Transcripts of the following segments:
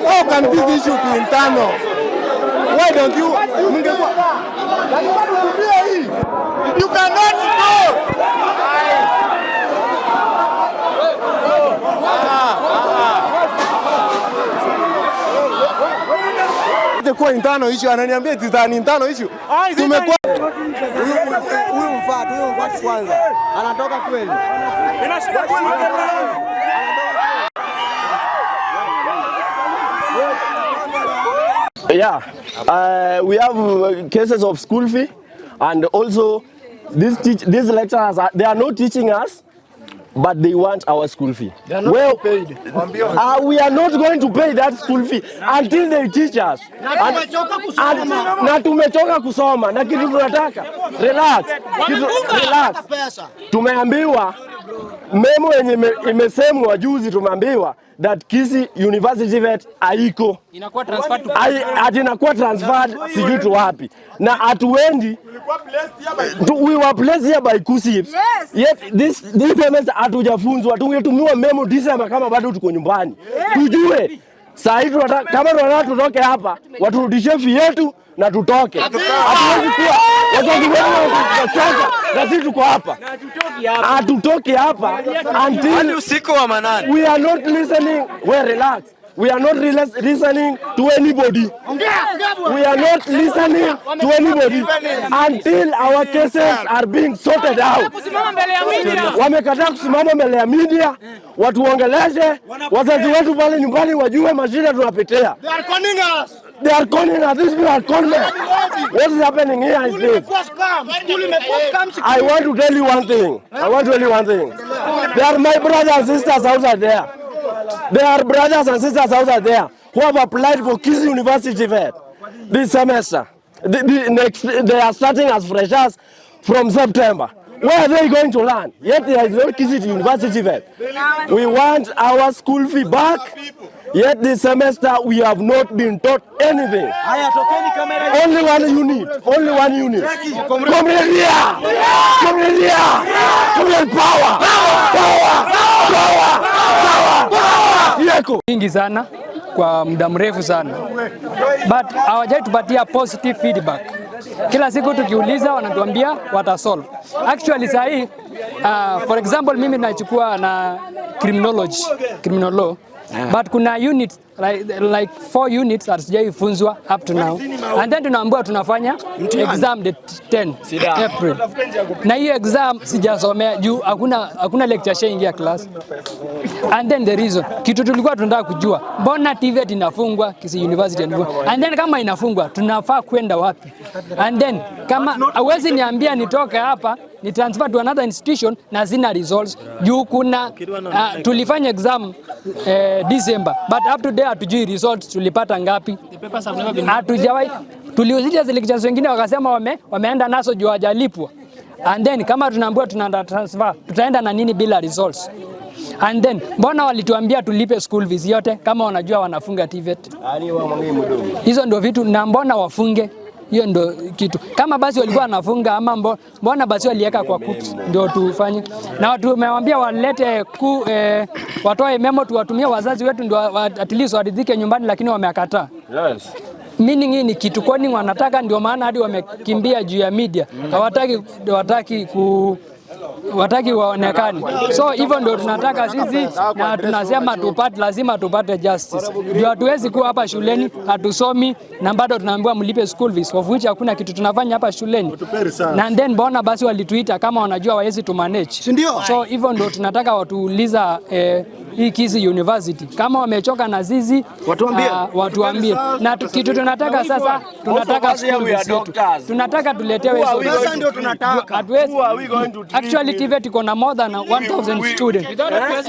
How can this issue be internal? Why don't you? You cannot go. Kwa internal issue ananiambia it is an internal issue. Tumekuwa huyu mfati kwanza anatoka kweli. Inashika kweli. Yeah, we have cases of school fee, and also these lecturers they are not teaching us, but they want our school fee. They are not paid. We are not going to pay that school fee until they teach us. Na tumechoka kusoma na kitu tunataka. Relax. Tumeambiwa memo yenye imesemwa juzi, tumeambiwa that Kisii University TVET haiko. Inakuwa transferred sijui tu wapi. Na atuendi we were placed here by Kisii. Yet this semester hatujafunzwa. Tungetumiwa memo December kama bado tuko nyumbani. Tujue saa hii kama tunataka tutoke hapa, waturudishie fee yetu na tutoke. Hatuwezi kuwa wazazi wetu wanachoka na sisi tuko hapa. Hatutoki hapa until usiku wa manane. We are not listening. We relax. We are not listening to anybody. We are not listening to anybody until our cases are being sorted out. Wamekataa kusimama mbele ya media, watu waongeleshe, wazazi wetu pale nyumbani wajue mashida tunapitia. They are conning us. They are conning us. These people are conning us. What is happening here is this. I want to tell you one thing. There are my brothers and sisters outside there. There are brothers and sisters outside there who have applied for Kisii University TVET this semester. They are starting as freshers from September. Where are they going to learn? Yet there is no Kisii University TVET. We want our school fee back. Yet this semester we have not been taught anything. Only one unit. Come here, power. Mingi sana kwa muda mrefu sana, but hawajai tupatia positive feedback. Kila siku tukiuliza wanatuambia watasolve. Actually saa hii for example mimi nachukua na criminal law, but kuna units like 4 units hatujafunzwa up to now, and then tunaambiwa tunafanya exam the 10 April, na hiyo exam sijasomea juu hakuna lecture shaingia class. And then the reason kitu tulikuwa tunataka kujua, mbona TVET inafungwa Kisii University inafungwa, and then kama inafungwa tunafaa kwenda wapi? And then kama hawezi niambia nitoke hapa ni transfer to another institution na zina results juu kuna tulifanya exam December, but up to date hatujui results tulipata ngapi. Hatujawahi tuliuliza lecturers wengine wakasema wameenda naso juu hajalipwa. And then kama tunaambiwa tunaenda transfer, tutaenda na nini bila results? And then mbona walituambia tulipe school fees yote kama wanajua wanafunga TVET? Hizo ndio vitu, na mbona wafunge? Hiyo ndio kitu. Kama basi walikuwa wanafunga ama mbona basi waliweka kwa KUPS ndio tufanye. Na watu wamewaambia walete watoe memo tuwatumie wazazi wetu ndio at least waridhike nyumbani, lakini wamekataa. Yes. Meaning hii ni kitu kwani wanataka, ndio maana hadi wamekimbia juu ya media. Hawataki waonekane. So hivyo ndio tunataka sisi, na tunasema lazima tupate justice. Ndio hatuwezi kuwa hapa shuleni hatusomi na bado tunaambiwa mlipe school fees, of which hakuna kitu tunafanya hapa shuleni. Na then mbona basi walituita kama wanajua hawezi tu manage. So hivyo ndio tunataka watuuliza hii Kisii University kama wamechoka na zizi watuambie. Na kitu tunataka sasa, tunataka school fees yetu. Tunataka tuletewe sasa, ndio tunataka. Actually TVET iko na more than 1000 students.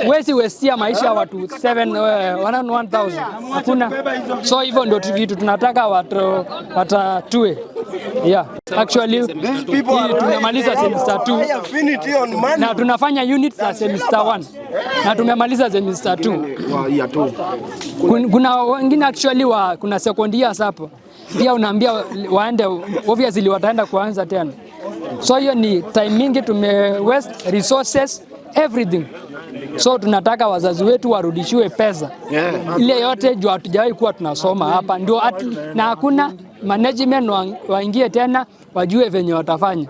Wezi westia maisha watu 1000. Hakuna. So hivyo ndio vitu tunataka watatue. Yeah. Actually tumemaliza semester 2 na tunafanya units za semester 1 na tumemaliza semester 2. Kuna wengine actually kuna second years hapo pia unaambia waende, obviously wataenda kuanza tena. So hiyo ni time mingi tume waste resources everything. So tunataka wazazi wetu warudishiwe pesa ile yote juu hatujawahi kuwa tunasoma hapa, ndio na hakuna management waingie tena wajue venye watafanya.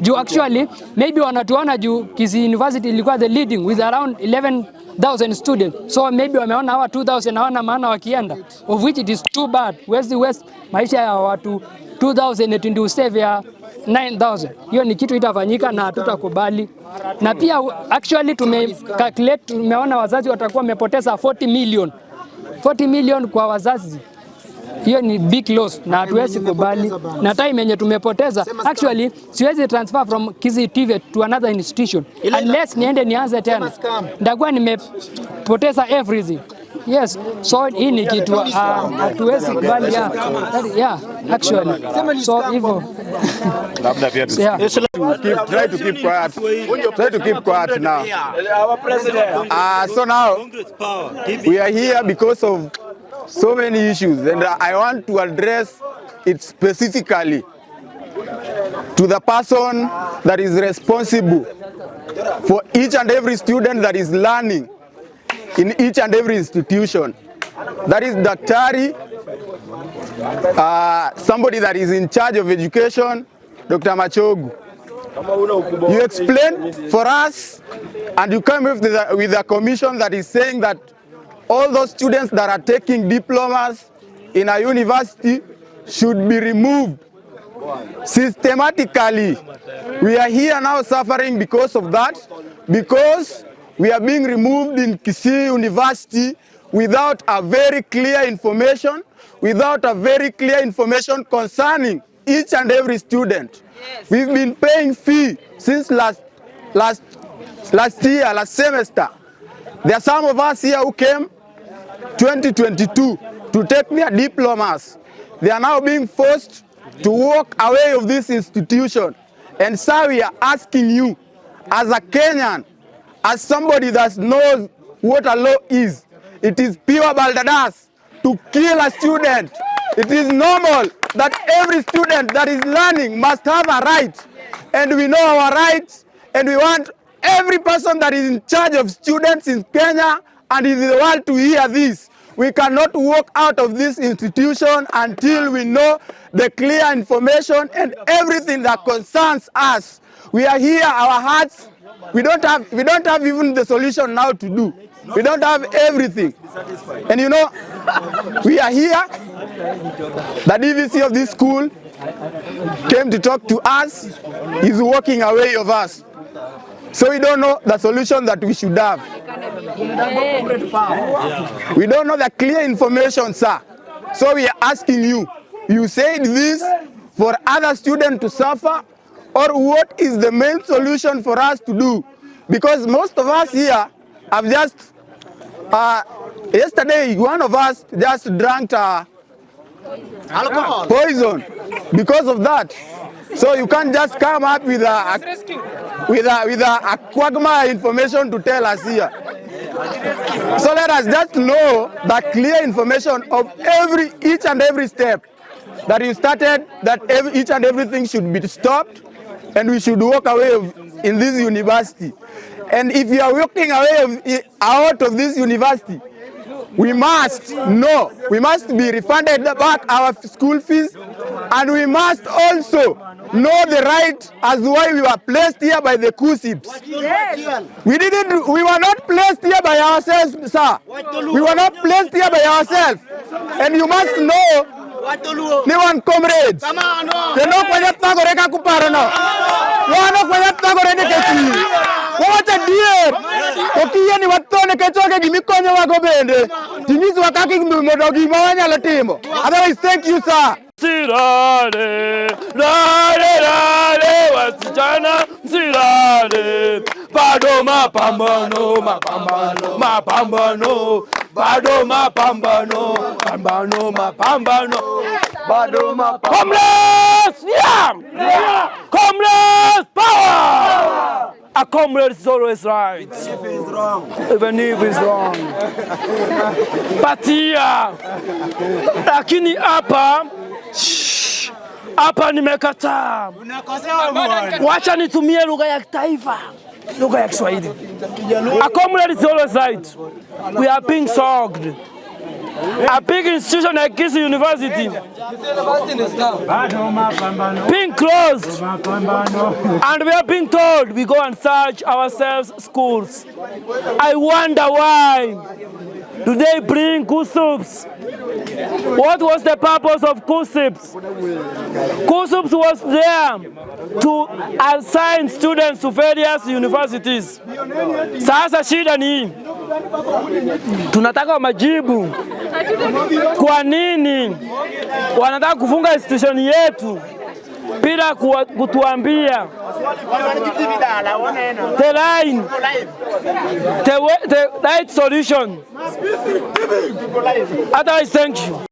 Juu actually maybe wanatuona juu Kisii University ilikuwa the leading with around 11,000 students. So maybe wameona hawa 2,000 hawana maana wakienda, of which it is too bad. West maisha ya watu 2,000 eti ndio save ya 9,000. Hiyo ni kitu itafanyika na hatutakubali. Na pia actually tumeona wazazi watakuwa wamepoteza 40 million kwa wazazi. Hiyo ni big loss na hatuwezi kubali. Na time yenye tumepoteza, actually siwezi transfer from Kisii TVET to another institution unless niende nianze tena. Ndakuwa nimepoteza everything. Yes, so hii ni kitu hatuwezi kubali. Actually. So hivyo. Try to keep quiet. Try to keep quiet now. So now we are here because of so many issues, and I want to address it specifically to the person that is responsible for each and every student that is learning in each and every institution. That is Daktari, somebody that is in charge of education, Dr. Machogu. You explain for us, and you come with a commission that is saying that all those students that are taking diplomas in a university should be removed systematically. We are here now suffering because of that, because we are being removed in Kisii University without a very clear information, concerning each and every student. Yes. We've been paying fee since last semester. There are some of us here who came 2022 to take their diplomas. They are now being forced to walk away of this institution. And so we are asking you, as a Kenyan, as somebody that knows what a law is, it is pure baldadas to kill a student. It is normal that every student that is learning must have a right. And we know our rights, and we want every person that is in charge of students in Kenya and in the world to hear this. We cannot walk out of this institution until we know the clear information and everything that concerns us. We are here, our hearts, we don't have even the solution now to do. We don't have everything. And you know, we are here. The DVC of this school came to talk to us. He's walking away of us. So we don't know the solution that we should have. We don't know the clear information, sir. So we are asking you, you said this for other students to suffer, or what is the main solution for us to do? Because most of us here have just, yesterday one of us just drank alcohol poison because of that. So you can't just come up with a quagmire information to tell us here. So let us just know the clear information of each and every step that you started, that each and everything should be stopped, and we should walk away in this university. And if you are walking away out of this university, we must know, we must be refunded back our school fees, and we must also know the right as why we were placed here by the Kisii. Yes. We were not placed here by ourselves, sir. We were not placed here by ourselves. And you must know, ni one comrades. Teno kwenye tagoreka kuparana. Wano kwenye tagoreka keti. Wacha dear. Okiye ni watone kechoke gimikonyo wako bende. Timizi wakaki mmodogi mawanya latimo. Otherwise, thank you, sir. Sirale, rale, rale, wasichana, sirale. Bado mapambano, mapambano, mapambano. Bado mapambano, mapambano, mapambano. Bado mapambano. Comrades, yeah! Comrades, power! A comrade is always right. Even if he is wrong. Even if he is wrong. Patia. Lakini hapa nimekataa. Wacha nitumie lugha ya taifa. lugha ya Kiswahili. A comrade is always right. We are being sogged. A big institution like Kisii University being closed, and we are being told we go and search ourselves schools. I wonder why do they bring KUSUPs? What was the purpose of KUSUPs? KUSUPs was there to assign students to various universities. Sasa shida ni tunataka majibu. Kwa nini wanataka kufunga institution yetu bila kutuambia the right solution? Otherwise, thank you.